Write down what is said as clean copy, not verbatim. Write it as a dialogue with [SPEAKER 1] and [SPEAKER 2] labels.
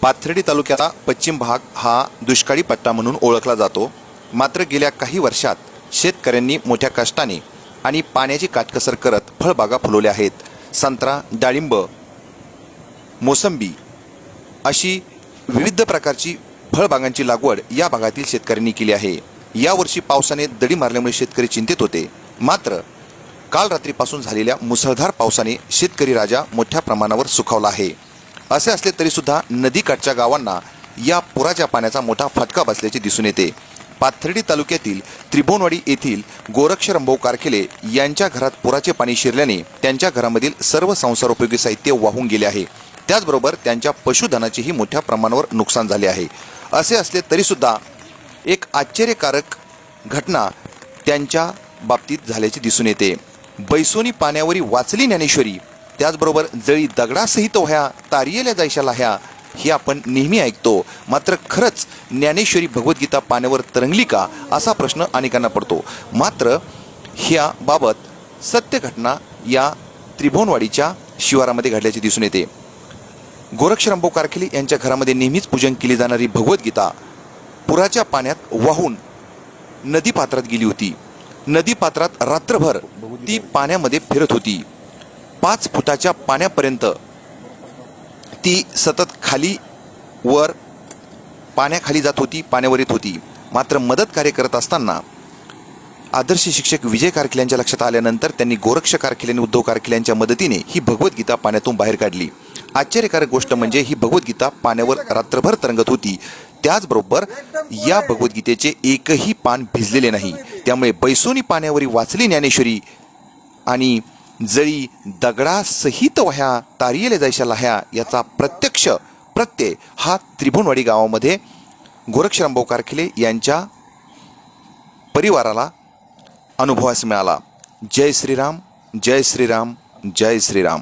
[SPEAKER 1] पाथर्डी तालुक्याचा पश्चिम भाग हा दुष्काळी पट्टा म्हणून ओळखला जातो. मात्र गेल्या काही वर्षात शेतकऱ्यांनी मोठ्या कष्टाने आणि पाण्याची काटकसर करत फळबागा फुलवल्या आहेत. संत्रा, डाळिंब, मोसंबी अशी विविध प्रकारची फळबागांची लागवड या भागातील शेतकऱ्यांनी केली आहे. यावर्षी पावसाने दडी मारल्यामुळे शेतकरी चिंतित होते. मात्र काल रात्रीपासून झालेल्या मुसळधार पावसाने शेतकरी राजा मोठ्या प्रमाणावर सुखावला आहे. असे असले तरीसुद्धा नदीकाठच्या गावांना या पुराच्या पाण्याचा मोठा फटका बसल्याचे दिसून येते. पाथर्डी तालुक्यातील त्रिभुवनवाडी येथील गोरक्ष रंभाऊ कारखेले यांच्या घरात पुराचे पाणी शिरल्याने त्यांच्या घरामधील सर्व संसारोपयोगी साहित्य वाहून गेले आहे. त्याचबरोबर त्यांच्या पशुधनाचेही मोठ्या प्रमाणावर नुकसान झाले आहे. असे असले तरीसुद्धा एक आश्चर्यकारक घटना त्यांच्या बाबतीत झाल्याचे दिसून येते. बैसोनी पाण्यावरी वाचली ज्ञानेश्वरी, त्याचबरोबर जळी दगडासहित वह्या तारियेल्या जायशा लाह्या हे आपण नेहमी ऐकतो. मात्र खरंच ज्ञानेश्वरी भगवद्गीता पाण्यावर तरंगली का असा प्रश्न अनेकांना पडतो. मात्र ह्या बाबत सत्य घटना या त्रिभुवनवाडीच्या शिवारामध्ये घडल्याचे दिसून येते. गोरक्ष रंभाऊ कारखेले यांच्या घरामध्ये नेहमीच पूजन केली जाणारी भगवद्गीता पुराच्या पाण्यात वाहून नदीपात्रात गेली होती. नदीपात्रात रात्रभर ती पाण्यामध्ये फिरत होती. 5 फुटाच्या पाण्यापर्यंत ती सतत खाली वर पाण्याखाली जात होती, पाण्यावर येत होती. मात्र मदत कार्य करत असताना आदर्श शिक्षक विजय कारखेले यांच्या लक्षात आल्यानंतर त्यांनी गोरक्ष कारखेले आणि उद्धव कारखेले यांच्या मदतीने ही भगवद्गीता पाण्यातून बाहेर काढली. आश्चर्यकारक गोष्ट म्हणजे ही भगवद्गीता पाण्यावर रात्रभर तरंगत होती. त्याचबरोबर या भगवद्गीतेचे एकही पान भिजलेले नाही. त्यामुळे बैसोनी पाण्यावरी वाचली ज्ञानेश्वरी आणि जळी दगडासहित वह्या तारियेल्या जायशा लाह्या याचा प्रत्यक्ष प्रत्यय हा त्रिभुवनवाडी गावामध्ये गोरक्ष रंभाऊ कारखेले यांच्या परिवाराला अनुभवास मिळाला. जय श्रीराम, जय श्रीराम, जय श्रीराम.